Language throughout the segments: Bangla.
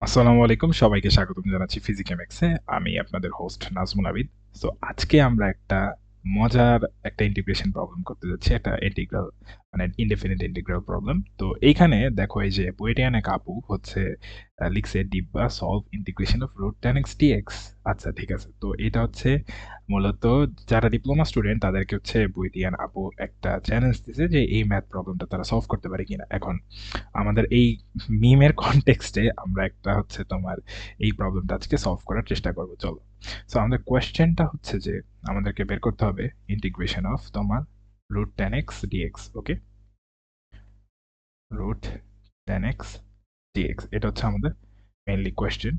আসসালামু আলাইকুম, সবাইকে স্বাগতম জানাচ্ছি ফিজিক্যামেক্সে। আমি আপনাদের হোস্ট নাজমুল আবিদ। সো আজকে আমরা একটা মজার একটা ইন্টিগ্রেশন প্রবলেম করতে যাচ্ছি। একটা ইন্টিগ্রাল মানে ইনডেফিনিট ইন্টিগ্রাল প্রবলেম। তো এইখানে দেখো এই যে বুয়েটিয়ান এক আপু হচ্ছে লিখছে ডিব্বা solve integration of root tan x dx। আচ্ছা ঠিক আছে। তো এটা হচ্ছে মূলত যারা ডিপ্লোমা স্টুডেন্ট তাদেরকে হচ্ছে বুয়েটিয়ান আপু একটা চ্যালেঞ্জ দিছে যে এই ম্যাথ প্রবলেমটা তারা সলভ করতে পারে কিনা। এখন আমাদের এই মিমের কনটেক্সটে আমরা একটা হচ্ছে তোমার এই প্রবলেমটা আজকে সলভ করার চেষ্টা করব। চলো। সো আমাদের কোয়েশ্চেনটা হচ্ছে যে আমাদেরকে বের করতে হবে ইন্টিগ্রেশন অফ তোমার রুট tan x dx। ওকে, রুট tan x dx এটা হচ্ছে আমাদের মেইনলি কোয়েশ্চেন।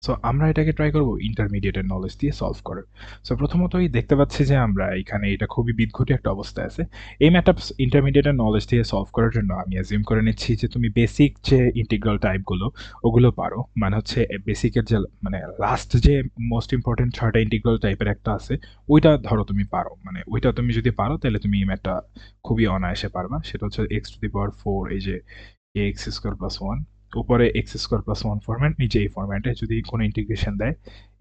সো আমরা এটাকে ট্রাই করব ইন্টারমিডিয়েটের নলেজ দিয়ে সলভ করার। সো প্রথমতই দেখতে পাচ্ছি যে আমরা এখানে এটা খুবই বিদঘুটে একটা অবস্থায় আছে। এই ম্যাথটা ইন্টারমিডিয়েটের নলেজ দিয়ে সলভ করার জন্য আমি অ্যাজিউম করে নিচ্ছি যে তুমি বেসিক যে ইন্টিগ্রাল টাইপগুলো ওগুলো পারো। মানে হচ্ছে বেসিকের যে মানে লাস্ট যে মোস্ট ইম্পর্টেন্ট 6টা ইন্টিগ্রাল টাইপের একটা আছে ওইটা ধরো তুমি পারো। মানে ওইটা তুমি যদি পারো তাহলে তুমি এই ম্যাথটা খুবই অনায়াসে পারবা। সেটা হচ্ছে x⁴ এই যে ax² + 1 উপরে x² + 1 ফরম্যাট, নিচে এই ফরম্যাটে যদি কোনো ইন্টিগ্রেশন দেয়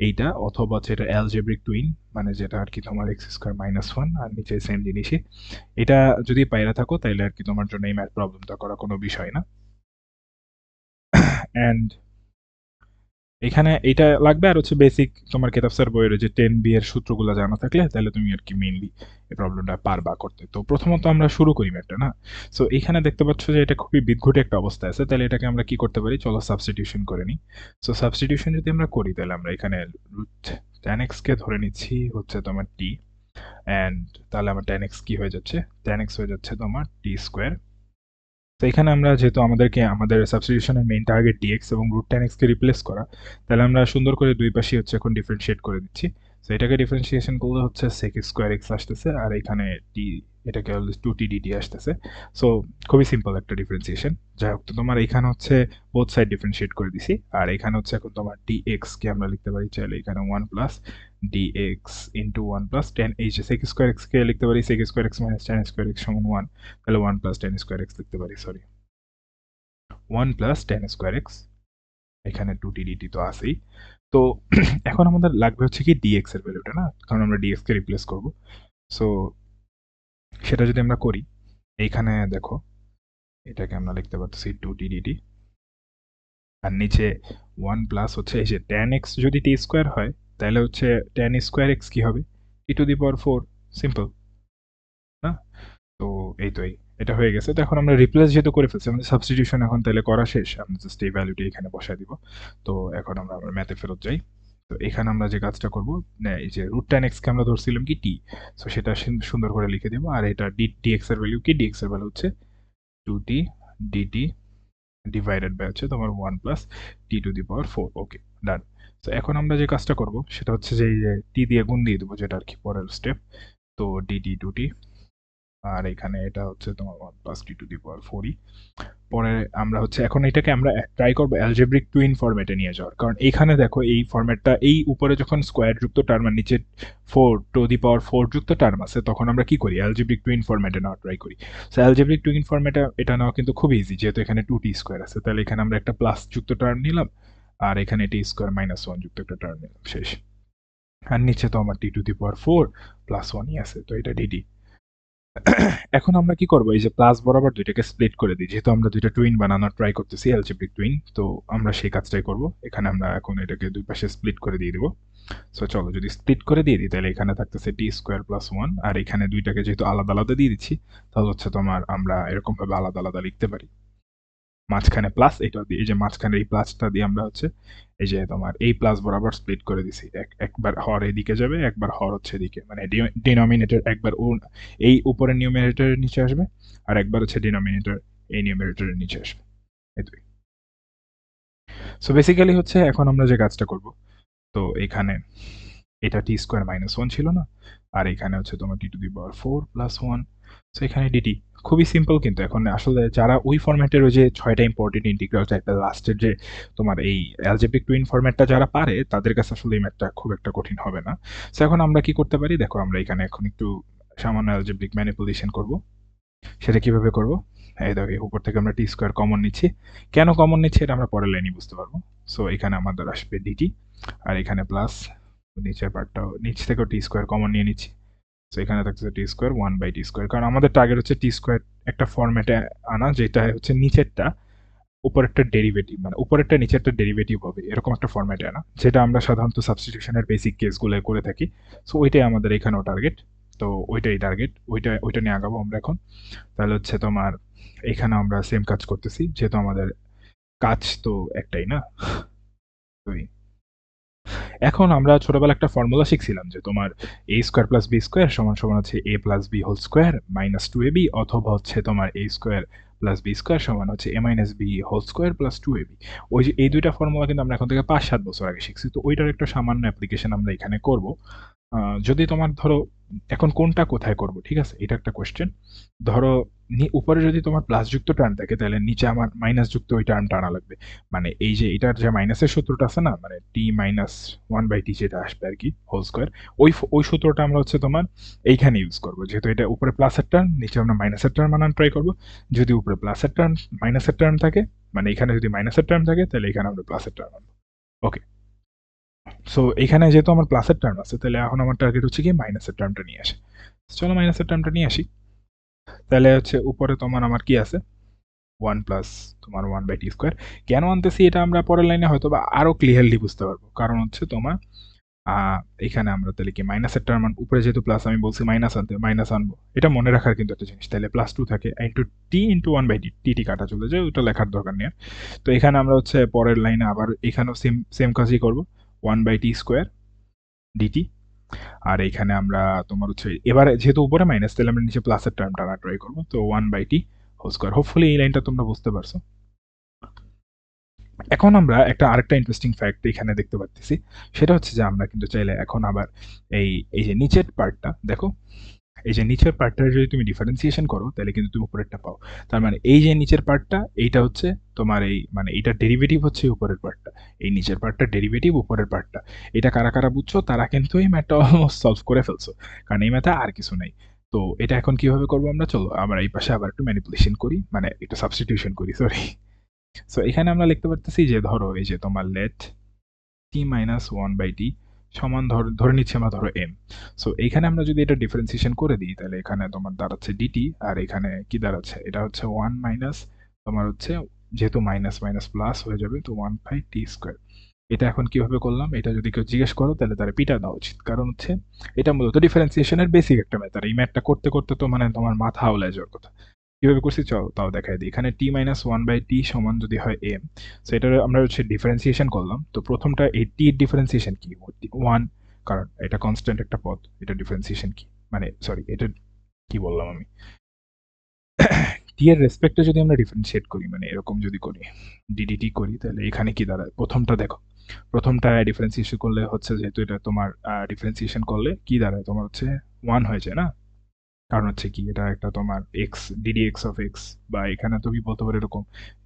এইটা, অথবা যেটা অ্যালজেব্রিক টুইন মানে যেটা আর কি তোমার x² - 1 আর নিচে সেম জিনিসই, এটা যদি পাইরা থাকো তাহলে আর কি তোমার জন্য এই ম্যাথ প্রবলেমটা করা কোনো বিষয় না। অ্যান্ড এখানে এটা লাগবে আর হচ্ছে বেসিক তোমার কেতাব স্যার বইয়ের যে 10b এর সূত্রগুলো জানা থাকলে তাহলে তুমি আর কি মেইনলি এই প্রবলেমটা পারবা করতে। তো প্রথমত আমরা শুরু করি ম্যাথটা না। সো এখানে দেখতে পাচ্ছ যে এটা খুবই বিদঘুটে একটা অবস্থা আছে, তাহলে এটাকে আমরা কি করতে পারি, চলো সাবস্টিটিউশন করে নিই। সো সাবস্টিটিউশন যদি আমরা করি তাহলে আমরা এখানে রুট tan x কে ধরে নিচ্ছি হচ্ছে তোমার t, অ্যান্ড তাহলে আমার tan x কি হয়ে যাচ্ছে, tan x হয়ে যাচ্ছে তোমার t²। তো এখানে আমরা যেহেতু আমাদেরকে আমাদের সাবস্টিটিউশনের মেইন টার্গেট dx এবং রুট tan x কে রিপ্লেস করা, তাহলে আমরা সুন্দর করে দুই পাশে হচ্ছে এখন ডিফারেন্সিয়েট করে দিচ্ছি। তো এটাকে ডিফারেন্সিয়েশন করলে হচ্ছে sec² x আসতেছে আর এখানে t, এটাকে 2t dt আসতেছে। সো খুবই সিম্পল একটা ডিফারেন্সিয়েশন। যাই হোক, তো তোমার এখানে হচ্ছে বোথ সাইড ডিফারেন্সিয়েট করে দিছি আর এখানে হচ্ছে এখন তোমার dx কে আমরা লিখতে পারি চাইলে এখানে 1 plus dx into 1 plus ten, এই যে sec² x কে লিখতে পারি sec² x - tan² x সমান 1, তাহলে 1 প্লাস tan² x লিখতে পারি, সরি 1 প্লাস tan² x, এখানে 2t dt তো আছেই। তো এখন আমাদের লাগবে হচ্ছে কি dx এর ভ্যালুটা না, কারণ আমরা dx কে রিপ্লেস করব। সো সেটা যদি আমরা করি, এইখানে দেখো এটাকে আমরা লিখতে পারতেছি 2t dt আর নিচে 1 প্লাস হচ্ছে এই যে tan x যদি t² হয় তাহলে হচ্ছে tan² x কি হবে, t⁴ সিম্পল না। তো এই তো এটা হয়ে গেছে। তো এখন আমরা রিপ্লেস যেহেতু করে ফেলছি, আমাদের সাবস্টিটিউশন এখন তাহলে করা শেষ। আমরা জাস্ট এই ভ্যালুটি এখানে বসায় দিব। তো এখন আমরা আবার ম্যাথে ফেরত যাই। তো এখানে আমরা যে কাজটা করব, এই যে রুট tan x কে আমরা ধরছিলাম কি t, সো সেটা সুন্দর করে লিখে দিব। আর এটা dx এর ভ্যালু কি, dx এর ভ্যালু হচ্ছে 2t dt ডিভাইডেড বাই হচ্ছে তোমার 1 প্লাস t⁴। ওকে, ডান। তো এখন আমরা যে কাজটা করব সেটা হচ্ছে যে এই যে t দিয়ে গুণ দিয়ে দেবো, যেটা আর কি পরের স্টেপ। তো dt 2t আর এখানে এটা হচ্ছে তোমার 1 প্লাস t⁴ পরে আমরা হচ্ছে এখন এটাকে আমরা ট্রাই করবো অ্যালজেব্রিক টুইন ফরম্যাটে নিয়ে যাওয়ার, কারণ এইখানে দেখো এই ফরম্যাটটা, এই উপরে যখন স্কোয়ার যুক্ত টার্ম আর নিচে 4⁴ যুক্ত টার্ম আছে তখন আমরা কি করি, অ্যালজেব্রিক টুইন ফরম্যাটে নেওয়া ট্রাই করি। সো অ্যালজেব্রিক টুইন ফরম্যাটে এটা নেওয়া কিন্তু খুব ইজি, যেহেতু এখানে 2t² আছে, তাহলে এখানে আমরা একটা প্লাস যুক্ত টার্ম নিলাম আর এখানে t² - 1 যুক্ত একটা টার্ম নিলাম, শেষ। আর নিচে তো আমার t⁴ প্লাস 1ই আছে, তো এটা dt। এখন আমরা কি করব, এই যে প্লাস বরাবর দুইটাকে স্প্লিট করে দিই, যেহেতু আমরা দুইটা টুইন বানানোর ট্রাই করতেছি অ্যালজেব্রিক টুইন, তো আমরা সেই কাজটাই করব। এখানে আমরা এখন এটাকে দুই পাশে স্প্লিট করে দিয়ে দিব। সো চলো যদি স্প্লিট করে দিয়ে দিই তাহলে এখানে থাকতেছে t² + 1 আর এখানে দুইটাকে যেহেতু আলাদা আলাদা দিয়ে দিচ্ছি তাহলে হচ্ছে তোমার আমরা এরকম ভাবে আলাদা আলাদা লিখতে পারি। মাঝখানে প্লাস এটা দিয়ে, এই যে মাঝখানে এই প্লাসটা দিয়ে আমরা হচ্ছে এই যে তোমার এই প্লাস বরাবর স্প্লিট করে দিছি, একবার হর এদিকে যাবে একবার হর হচ্ছে এদিকে, মানে ডিনোমিনেটর একবার এই উপরের নিউমারেটরের নিচে আসবে আর একবার হচ্ছে ডিনোমিনেটর এই নিউমারেটরের নিচে আসবে, এই দুই। সো বেসিক্যালি হচ্ছে এখন আমরা যে কাজটা করব, তো এখানে এটা t² - 1 ছিল না, আর এখানে হচ্ছে তোমার t⁴ + 1, সো এখানে dt। খুবই সিম্পল, কিন্তু এখন আসলে যারা ওই ফরম্যাটের ওই যে 6টা ইম্পর্টেন্ট ইন্টিগ্রাল টাইপের লাস্টের যে তোমার এই অ্যালজেব্রিক টুইন ফরম্যাটটা যারা পারে তাদের কাছে আসলে এই ম্যাথটা খুব একটা কঠিন হবে না। সো এখন আমরা কি করতে পারি, দেখো আমরা এখানে এখন একটু সামান্য অ্যালজেব্রিক ম্যানিপুলেশন করব। সেটা কিভাবে করব, এই দেখো উপর থেকে আমরা টি স্কোয়ার কমন নিচ্ছি। কেন কমন নিচ্ছি এটা আমরা পরের লাইনে বুঝতে পারবো। সো এখানে আমাদের আসবে ডিটি, আর এখানে প্লাস নিচের পার্টটাও নিচ থেকেও টি স্কোয়ার কমন নিয়ে নিচ্ছি। সো এখানে থাকতেছে টি স্কোয়ার 1/t², কারণ আমাদের টার্গেট হচ্ছে টি স্কোয়ার একটা ফরম্যাটে আনা যেটা হচ্ছে নিচেরটা উপরেরটা ডেরিভেটিভ, মানে উপরেরটা নিচেরটা ডেরিভেটিভ হবে এরকম একটা ফরম্যাটে আনা, যেটা আমরা সাধারণত সাবস্টিটিউশনের বেসিক কেসগুলো করে থাকি। সো ওইটাই আমাদের এখানেও টার্গেট। তো ওইটাই টার্গেট, ওইটা নিয়ে আগাবো আমরা এখন। তাহলে হচ্ছে তোমার এখানে আমরা সেম কাজ করতেছি, যেহেতু আমাদের কাজ তো একটাই না। ওই এখন আমরা ছোটবেলা একটা ফর্মুলা শিখছিলাম যে তোমার A square plus B square সমান সমান হচ্ছে A plus B whole square minus 2ab, অথবা হচ্ছে তোমার A square plus B square সমান হচ্ছে A minus B whole square plus 2ab। ওই যে এই দুইটা ফর্মুলা কিন্তু আমরা এখন থেকে 5-7 বছর আগে শিখছি, তো ওইটার একটা সামান্য অ্যাপ্লিকেশন আমরা এখানে করব। যদি তোমার ধরো এখন কোনটা কোথায় করব, ঠিক আছে, এটা একটা কোয়েশ্চেন। ধরো উপরে যদি তোমার প্লাস যুক্ত টার্ম থাকে তাহলে নিচে আমার মাইনাস যুক্ত ওই টার্মটা আনা লাগবে। মানে এই যে এটার যে মাইনাসের সূত্রটা আছে না, মানে টি মাইনাস 1/t যেটা আসবে আর কি হোল স্কোয়ার, ওই সূত্রটা আমরা হচ্ছে তোমার এইখানে ইউজ করবো, যেহেতু এটা উপরে প্লাসের টার্ম নিচে আমরা মাইনাসের টার্ম আনার ট্রাই করবো। যদি উপরে প্লাসের টার্ম মাইনাসের টার্ম থাকে, মানে এখানে যদি মাইনাসের টার্ম থাকে তাহলে এখানে আমরা প্লাসের টার্ম আনবো। ওকে, সো এখানে যেহেতু আমার প্লাসের টার্ম আছে তাহলে এখন আমার টার্গেট হচ্ছে কি মাইনাসের টার্মটা নিয়ে আসে। চলো মাইনাসের টার্মটা নিয়ে আসি। তাহলে হচ্ছে উপরে তোমার আমার কি আছে 1 প্লাস তোমার 1/t²। কেন আনতেছি এটা আমরা পরের লাইনে হয়তো বা আরো ক্লিয়ারলি বুঝতে পারবো, কারণ হচ্ছে তোমার এখানে আমরা তাহলে কি মাইনাসের টার্ম উপরে যেহেতু প্লাস আমি বলছি মাইনাস আনতে, মাইনাস আনবো, এটা মনে রাখার কিন্তু একটা জিনিস। তাহলে +2 থাকে ইন্টু টি ইন্টু 1/t, টি কাটা চলে যায়, ওটা লেখার দরকার নেই। তো এখানে আমরা হচ্ছে পরের লাইনে আবার এখানেও সেম সেম কাজই করবো, 1/t² dt। আর এখানে আমরা তোমার হচ্ছে এবারে যেহেতু উপরে মাইনাস তাহলে আমরা নিচে প্লাসের টার্মটা আনা ট্রাই করবো, তো 1/t হোল স্কোয়ার। হোপফুলি এই লাইনটা তোমরা বুঝতে পারছো। এখন আমরা একটা আরেকটা ইন্টারেস্টিং ফ্যাক্ট এখানে দেখতে পাচ্ছি, সেটা হচ্ছে যে আমরা কিন্তু চাইলে এখন আবার এই এই যে নিচের পার্টটা দেখো, এই যে নিচের পার্টটা যদি তুমি ডিফারেন্সিয়েশন করো তাহলে কিন্তু তুমি উপরেরটা পাও। তার মানে এই যে নিচের পার্টটা এইটা হচ্ছে তোমার এই মানে এটা ডেরিভেটিভ হচ্ছে উপরের পার্টটা, এই নিচের পার্টটা ডেরিভেটিভ উপরের পার্টটা। এটা কারা কারা বুঝছো তারা কিন্তু এই ম্যাথটা অলমোস্ট সলভ করে ফেলছো, কারণ এই ম্যাথে আর কিছু নাই। তো এটা এখন কিভাবে করবো আমরা, চলো আমরা এই পাশে আবার একটু ম্যানিপুলেশন করি, মানে একটু সাবস্টিটিউশন করি, সরি। সো এখানে আমরা লিখতে পারতেছি যে ধরো এই যে তোমার লেট টি মাইনাস 1/t সমান ধরে নিচ্ছি আমরা ধরো m। সো এইখানে আমরা যদি এটা ডিফারেন্সিয়েশন করে দিই তাহলে এখানে তোমার দাঁড়াচ্ছে dt, আর এখানে কি দাঁড়াচ্ছে, এটা হচ্ছে 1 মাইনাস তোমার হচ্ছে যেহেতু মাইনাস মাইনাস প্লাস হয়ে যাবে, তো 1/t²। এটা এখন কিভাবে করলাম, এটা যদি কেউ জিজ্ঞেস করো তাহলে তারা পিটা দেওয়া উচিত, কারণ হচ্ছে এটা মূলত ডিফারেন্সিয়েশনের বেসিক একটা ম্যাথ, আর এই ম্যাথটা করতে করতে তো মানে তোমার মাথা আউলে যাওয়ার কথা। কিভাবে করছি চলো তাও দেখাই দিই। এখানে টি মাইনাস 1/t সমান যদি হয় m, সো এটা আমরা হচ্ছে ডিফারেন্সিয়েশন করলাম। তো প্রথমটা এই টি এর ডিফারেন্সিয়েশন কি 1, কারণ এটা কনস্ট্যান্ট একটা পদ, এটা ডিফারেন্সিয়েশন কি মানে সরি এটা কি বললাম আমি, টি এর রেসপেক্টে যদি আমরা ডিফারেন্সিয়েট করি মানে এরকম যদি করি ডিডিটি করি তাহলে এখানে কি দাঁড়ায়, প্রথমটা দেখো, প্রথমটা ডিফারেন্সিয়েশন করলে হচ্ছে যেহেতু এটা তোমার ডিফারেন্সিয়েশন করলে কি দাঁড়ায় তোমার হচ্ছে 1 হয়ে যায় না, কারণ হচ্ছে কি এটা একটা তোমার x DD x of x, বা এখানে তুমি বলতে পারো এরকম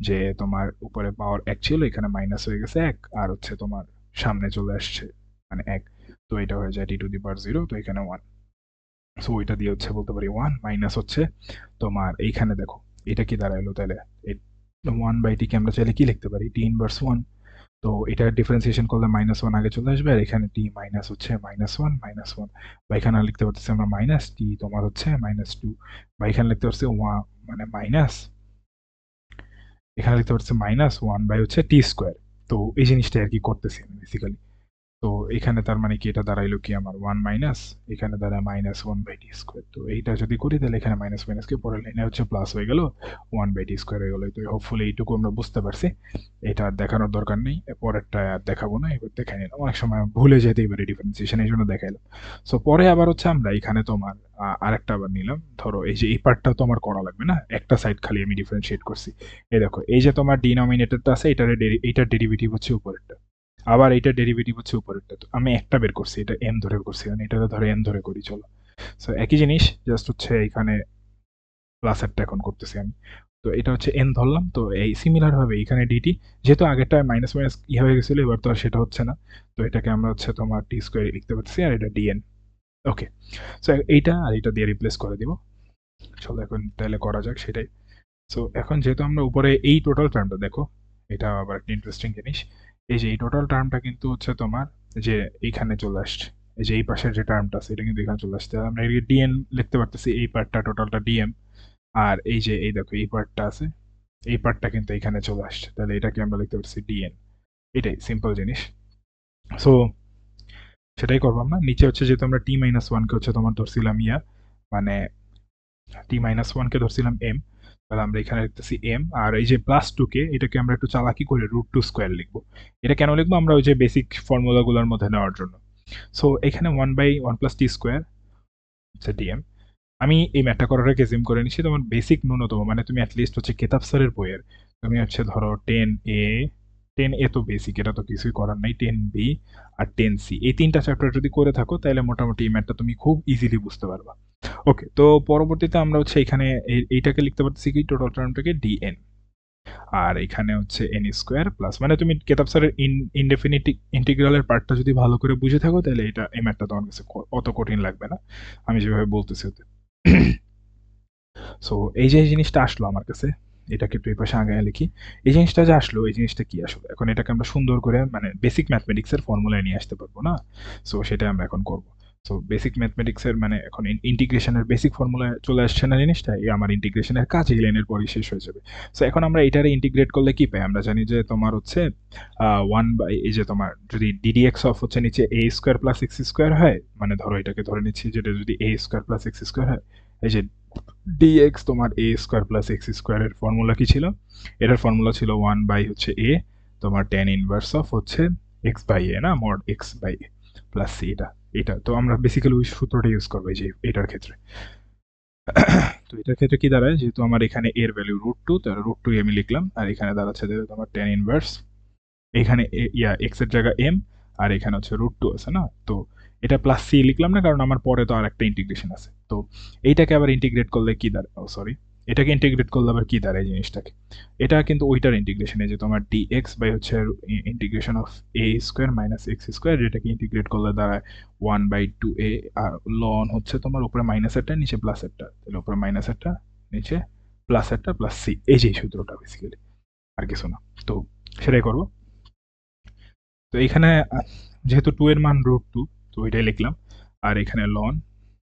যে তোমার উপরে পাওয়ার 1 ছিল এখানে মাইনাস হয়ে গেছে 1, আর হচ্ছে তোমার সামনে চলে আসছে মানে 1, তো এটা হয়ে যায় t⁻0, তো এখানে 1। সো ওইটা দিয়ে হচ্ছে বলতে পারি 1 মাইনাস হচ্ছে তোমার এইখানে দেখো এটা কি দাঁড়াইলো, তাহলে 1/t কে আমরা চাইলে কি লিখতে পারি টি ইনভার্স 1। তো এটা ডিফারেন্সিয়েশন করলে -1 আগে চলে আসবে, আর এখানে টি মাইনাস হচ্ছে -1 বা এখানে লিখতে পারতেছি আমরা মাইনাস টি তোমার হচ্ছে -2, বা এখানে লিখতে পারছি মানে মাইনাস, এখানে লিখতে পারছি -1 হচ্ছে t²। তো এই জিনিসটা আর কি করতেছি আমি বেসিক্যালি। তো এখানে তার মানে কি এটা দাঁড়াইলো কি আমার 1 মাইনাস, এখানে দাঁড়ায় -1/t²। তো এইটা যদি করি তাহলে এখানে মাইনাস মাইনাস কে পরের লাইনে হচ্ছে প্লাস হয়ে গেল, 1/t² হয়ে গেল। তো হোপফুলি এইটুকু আমরা বুঝতে পারছি, এটা আর দেখানোর দরকার নেই, পরেরটা আর দেখাবো না, এবার দেখাই নিলাম, অনেক সময় ভুলে যেতেই পারে ডিফারেন্সিয়েশন এই জন্য দেখাইলাম। সো পরে আবার হচ্ছে আমরা এখানে তোমার আরেকটা আবার নিলাম, ধরো এই যে এই পার্টটা তো আমার করা লাগবে না, একটা সাইড খালি আমি ডিফারেন্সিয়েট করছি। এই দেখো এই যে তোমার ডিনোমিনেটরটা আছে এইটার ডেরিভেটিভ হচ্ছে উপরেরটা, আবার এইটা ডেরিভেটিভ হচ্ছে উপরেরটা, তো আমি একটা বের করছি এটা এম ধরে করছি, মানে এটা ধরে এন ধরে করি চলো। সো একই জিনিস জাস্ট হচ্ছে এখানে প্লাসেরটা এখন করতেছি আমি। তো এটা হচ্ছে এন ধরলাম, তো এই সিমিলার ভাবে এখানে ডিটি, যেহেতু আগেরটা মাইনাস মাইনাস হয়ে গেছিল এবার তো আর সেটা হচ্ছে না, তো এটাকে আমরা হচ্ছে তোমার t² লিখতে পারছি, আর এটা ডিএন। ওকে, সো এইটা আর এটা দিয়ে রিপ্লেস করে দিব। চলো এখন তাহলে করা যাক সেটাই। সো এখন যেহেতু আমরা উপরে এই টোটাল টার্মটা দেখো, এটা আবার একটা ইন্টারেস্টিং জিনিস। এই যে এই টোটাল টার্মটা কিন্তু হচ্ছে তোমার যে এইখানে চলে আসছে, এই যে এই পাশের যে টার্মটা আছে এটা কিন্তু এখানে চলে আসছে। আমরা এদিকে ডিএন লিখতে পারতেছি, এই পার্টটা টোটালটা ডিএম, আর এই যে এই দেখো এই পার্টটা আছে, এই পার্টটা কিন্তু এখানে চলে আসছে, তাহলে এটাকে আমরা লিখতে পারছি ডিএন। এটাই সিম্পল জিনিস। সো সেটাই করবো আমরা। নিচে হচ্ছে যেহেতু আমরা টি মাইনাস ওয়ানকে হচ্ছে তোমার ধরছিলাম মানে টি মাইনাস ওয়ানকে ধরছিলাম এম, তাহলে আমরা এখানে লিখতেছি এম। আর এই যে প্লাস টুকে এটাকে আমরা একটু চালাকি করে রুট টু স্কোয়ার লিখবো। এটা কেন লিখবো? আমরা ওই যে বেসিক ফর্মুলাগুলোর মধ্যে নেওয়ার জন্য। সো এখানে one by one plus T square হচ্ছে ডিএম। আমি এই ম্যাথটা করার আগে জিম করে নিচ্ছি তোমার বেসিক ন্যূনতম, মানে তুমি অ্যাটলিস্ট হচ্ছে কেতাব স্যারের বইয়ের তুমি হচ্ছে ধরো 10A, 10A তো বেসিক, এটা তো কিছুই করার নাই, 10B আর 10C এই তিনটা চ্যাপ্টার যদি করে থাকো তাহলে মোটামুটি এই ম্যাথটা তুমি খুব ইজিলি বুঝতে পারবা। ওকে, তো পরবর্তীতে আমরা হচ্ছে এখানে এইটাকে লিখতে পারতেছি কি টোটাল টার্মটাকে ডিএন, আর এখানে হচ্ছে এন স্কোয়ার প্লাস, মানে তুমি কেতাব স্যারের ইনডেফিনিট ইন্টিগ্রালের পার্টটা যদি ভালো করে বুঝে থাকো তাহলে এটা এই ম্যাথটা তোমার কাছে অত কঠিন লাগবে না, আমি যেভাবে বলতেছি ওতে। সো এই যে এই জিনিসটা আসলো আমার কাছে, এটাকে একটু এই পাশে আগায় লিখি। এই জিনিসটা যে আসলো, এই জিনিসটা কি আসলে? এখন এটাকে আমরা সুন্দর করে মানে বেসিক ম্যাথমেটিক্সের ফর্মুলায় নিয়ে আসতে পারবো না? সো সেটা আমরা এখন করব। সো বেসিক ম্যাথমেটিক্সের মানে এখন ইন্টিগ্রেশনের বেসিক ফর্মুলায় চলে আসছে না জিনিসটা, এই আমার ইন্টিগ্রেশনের কাজ এই লাইনের পরই শেষ হয়ে যাবে। সো এখন আমরা এটারে ইন্টিগ্রেট করলে কি পাই? আমরা জানি যে তোমার হচ্ছে ওয়ান বাই এই যে তোমার যদি ডিডিএক্স অফ হচ্ছে নিচে a square plus x square হয়, মানে ধরো এটাকে ধরে নিচ্ছি যেটা যদি a square plus x square হয়, এই যে dx তোমার a স্কোয়ার প্লাস এক্স স্কোয়ারের ফর্মুলা কি ছিল? এটার ফর্মুলা ছিল ওয়ান বাই হচ্ছে a তোমার টেন ইনভার্স অফ হচ্ছে এক্স বাই এ, না mod x by a plus c. এটা এটা তো আমরা বেসিক্যালি ওই সূত্রটা ইউজ করবো এই যে এটার ক্ষেত্রে। তো এটার ক্ষেত্রে কি দাঁড়ায়, যেহেতু আমার এখানে এর ভ্যালু রুট টু, তাহলে রুট টু আমি লিখলাম, আর এখানে দাঁড়াচ্ছে যে তোমার টেন ইনভার্স, এখানে এক্স এর জায়গা এম, আর এখানে হচ্ছে রুট টু আছে না, তো এটা প্লাস সি লিখলাম না, কারণ আমার পরে তো আর একটা ইন্টিগ্রেশন আছে। তো এইটাকে আবার ইন্টিগ্রেট করলে কি দাঁড়ায়, ও সরি, এটাকে ইন্টিগ্রেট করলে আবার কি দাঁড়ায় জিনিসটাকে, এটা কিন্তু ওইটার ইন্টিগ্রেশনে যে তোমার ডি এক্স বাই হচ্ছে integration of a square minus x square, যেটাকে ইন্টিগ্রেট করলে দাঁড়ায় ওয়ান বাই টু এ, আর লন হচ্ছে তোমার উপরে মাইনাসেরটা নিচে প্লাসেরটা, তাহলে উপরে মাইনাসেরটা নিচে প্লাসেরটা প্লাস সি, এই যে সূত্রটা বেসিক্যালি, আর কিছু না। তো সেটাই করবো। তো এখানে যেহেতু টু এর মান রুট টু, তো এটাই লিখলাম, আর এখানে লন,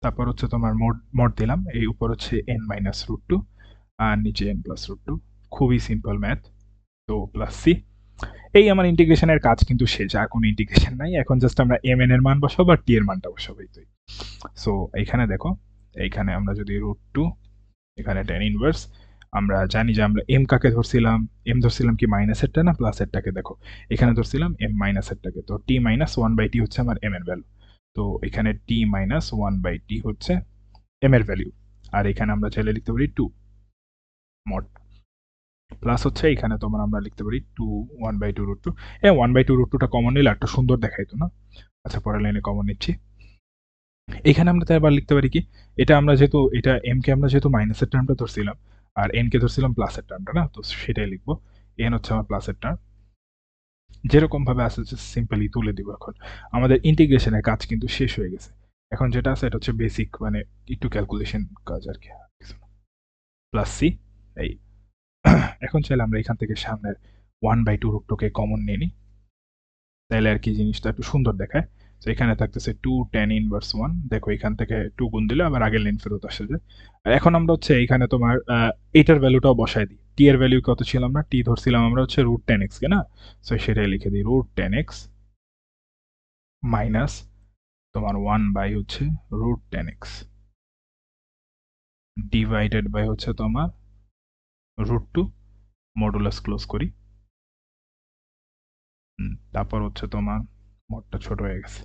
তারপর হচ্ছে তোমার মোড মোড দিলাম, এই উপর হচ্ছে এন মাইনাস রুট টু, আর নিচে এন প্লাস রুট টু। খুবই সিম্পল ম্যাথ। তো প্লাস সি, এই আমার ইন্টিগ্রেশনের কাজ কিন্তু শেষ, আর কোনো ইন্টিগ্রেশন নাই, এখন জাস্ট আমরা এম এন এর মান বসাবো আর টি এর মানটা বসাবো, এই তো। সো এইখানে দেখো, এইখানে আমরা যদি রুট টু, এখানে টেন ইনভার্স, আমরা জানি যে আমরা এম কাকে ধরছিলাম, এম ধরছিলাম কি মাইনাসেরটা না প্লাসেরটাকে, দেখো এখানে ধরছিলাম এম মাইনাসেরটাকে, তো টি মাইনাস ওয়ান বাই টি হচ্ছে আমার এম এর ভ্যালু, তো এখানে টি মাইনাস ওয়ান বাই টি হচ্ছে এম এর ভ্যালু, আর এখানে আমরা চাইলে লিখতে পারি টু মড, প্লাস হচ্ছে এখানে তোমার আমরা লিখতে পারি two one by two root two. One by two root টুটা কমন নিলে একটা সুন্দর দেখাইতো না? আচ্ছা, পরের লাইনে কমন নিচ্ছি। এখানে আমরা তাই আবার লিখতে পারি কি, এটা আমরা যেহেতু এটা এম কে আমরা যেহেতু মাইনাসের টার্মটা ধরছিলাম, আর এন কে ধরছিলাম প্লাসের টার্মটা, না তো সেটাই লিখবো, এন হচ্ছে আমার প্লাসের টার্ম, যেরকম ভাবে আছে সিম্পলি তুলে দিব। এখন আমাদের ইন্টিগ্রেশনের কাজ কিন্তু শেষ হয়ে গেছে, এখন যেটা আছে এটা হচ্ছে বেসিক মানে একটু ক্যালকুলেশন কাজ আর কি, প্লাস সি। এই এখন চাইলে আমরা এখান থেকে সামনের ওয়ান বাই টু রুট টুকে কমন নিয়ে নিই, তাইলে আর কি জিনিসটা একটু সুন্দর দেখায়। তো এখানে থাকতেছে টু টেন ইনভার্স ওয়ান, দেখো এখান থেকে টু গুণ দিলে আবার আগের লাইন ফেরত আসে যায়। আর এখন আমরা হচ্ছে এখানে তোমার এইটার ভ্যালুটাও বসাই দিই, টি এর ভ্যালু কত ছিল, আমরা টি ধরছিলাম আমরা হচ্ছে রুট টেন এক্স কে, না? সো সেটাই লিখে দিই, রুট টেন এক্স মাইনাস তোমার ওয়ান বাই হচ্ছে root tan x divided by হচ্ছে তোমার রুট টু, মডুলাস ক্লোজ করি, তারপর হচ্ছে তোমার মোডটা ছোট হয়ে গেছে।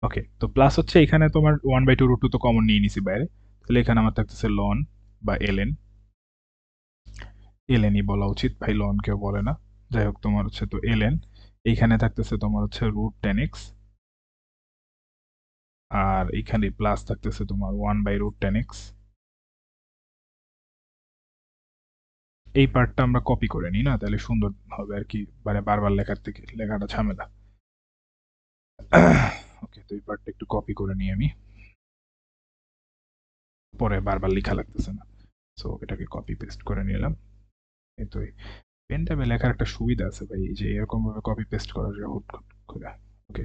ওকে, তো প্লাস হচ্ছে এখানে তোমার one by two root two তো কমন নিয়ে নিছি বাইরে, তাহলে এখানে আমার থাকতেছে লন বা এলএন, এলএনই বলা উচিত ভাই, লন কেউ বলে না, যাই হোক তোমার হচ্ছে তো এলএন, এইখানে থাকতেছে তোমার হচ্ছে রুট টেন এক্স, আর এইখানে প্লাস থাকতেছে তোমার one by root tan x. এই পার্টটা আমরা কপি করে নিই না, তাহলে সুন্দর হবে আর কি, মানে বারবার লেখার থেকে লেখাটা ঝামেলা। ওকে, তো এই পার্টটা একটু কপি করে নিই আমি, পরে বারবার লেখা লাগতেছে না। সো এটাকে কপি পেস্ট করে নিলাম। কিন্তু পেন ট্যাবে লেখার একটা সুবিধা আছে ভাই, এই যে এরকম ভাবে কপি পেস্ট করা যায় হুট করে। ওকে,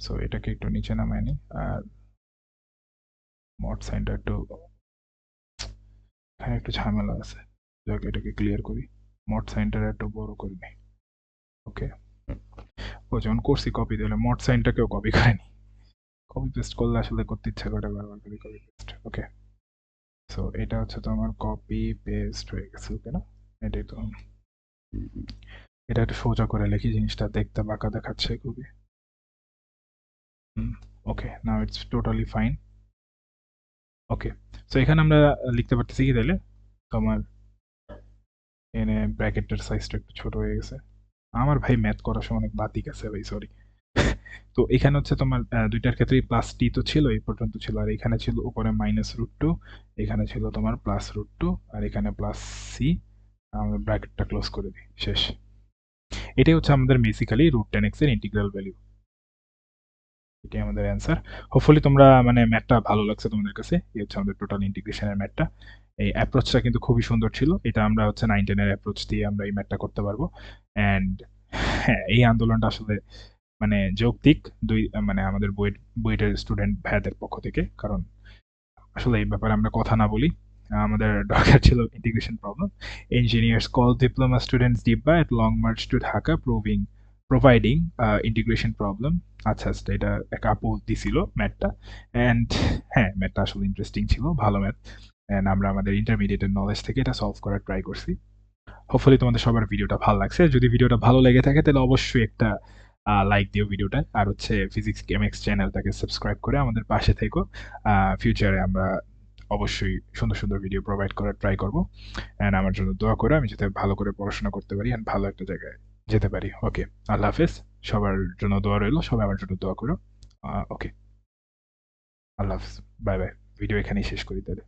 সো এটাকে একটু নিচে নামায় নি। আর মড সাইনটা একটু, এখানে একটু ঝামেলা আছে, যাক এটাকে ক্লিয়ার করি। মড সাইনটা একটু বড় করে নিই। ওকে, ও যখন করছি কপি দিলে মড সাইনটাকেও কপি করে নি। কপি পেস্ট করলে আসলে করতে ইচ্ছা করে বারবার করে কপি পেস্ট। ওকে, সো এটা হচ্ছে তো আমার কপি পেস্ট হয়ে গেছে। ওকে না, এটাই তো। এটা একটু সোজা করে লিখি, জিনিসটা দেখতে বাঁকা দেখাচ্ছে খুবই। Okay, now it's totally fine. Okay, so এখানে আমরা লিখতে পারতেছি কি তাইলে, তোমার এনে ব্র্যাকেটের সাইজটা একটু ছোট হয়ে গেছে। আমার ভাই ম্যাথ করার সময় অনেক বাতিক আছে ভাই, সরি। তো এখানে হচ্ছে তোমার দুইটার ক্ষেত্রেই প্লাস টি তো ছিল, এই পর্যন্ত ছিল, আর এখানে ছিল উপরে -√2, এখানে ছিল তোমার +√2, আর এখানে +c। আমরা ব্র্যাকেটটা ক্লোজ করে দিই, শেষ। এটাই হচ্ছে আমাদের বেসিক্যালি √10x এর ইন্টিগ্রাল ভ্যালু। এটাই আমাদের অ্যান্সার। হোপফুলি তোমরা মানে ম্যাথটা ভালো লাগছে তোমাদের কাছে। এই হচ্ছে আমাদের টোটাল ইন্টিগ্রেশনের ম্যাথটা। এই অ্যাপ্রোচটা কিন্তু খুবই সুন্দর ছিল। এটা আমরা হচ্ছে 9-10 এর অ্যাপ্রোচ দিয়ে আমরা এই ম্যাথটা করতে পারবো। অ্যান্ড হ্যাঁ, এই আন্দোলনটা আসলে মানে যৌক্তিক, মানে আমাদের বুয়েটের স্টুডেন্ট ভাইয়াদের পক্ষ থেকে। কারণ আসলে এই ব্যাপারে আমরা কথা না বলি। আমাদের দরকার ছিল integration problem. Engineers call diploma students ডিব্বা at Long March to Dhaka providing integration problem. আচ্ছা আচ্ছা, এটা এক আপু দিছিল ম্যাথটা। অ্যান্ড হ্যাঁ, ম্যাথটা আসলে ইন্টারেস্টিং ছিল, ভালো ম্যাথ। অ্যান্ড আমরা আমাদের ইন্টারমিডিয়েটের নলেজ থেকে এটা সলভ করার ট্রাই করছি। হোপফুলি তোমাদের সবার ভিডিওটা ভালো লাগছে। যদি ভিডিওটা ভালো লেগে থাকে তাহলে অবশ্যই একটা লাইক দিও ভিডিওটা। আর হচ্ছে ফিজিক্স কেমিক্স চ্যানেলটাকে সাবস্ক্রাইব করে আমাদের পাশে থেকো। ফিউচারে আমরা অবশ্যই সুন্দর সুন্দর ভিডিও প্রোভাইড করার ট্রাই করবো। অ্যান্ড আমার জন্য দোয়া করে আমি যাতে ভালো করে পড়াশোনা করতে পারি অ্যান্ড ভালো একটা জায়গায় যেতে পারি। ওকে, আল্লাহ হাফেজ। সবার জন্য দোয়া রইলো, সবাই আমার জন্য দোয়া করো। ওকে, আল্লাহ হাফেজ, বাই বাই। ভিডিও এখানেই শেষ করি তাহলে।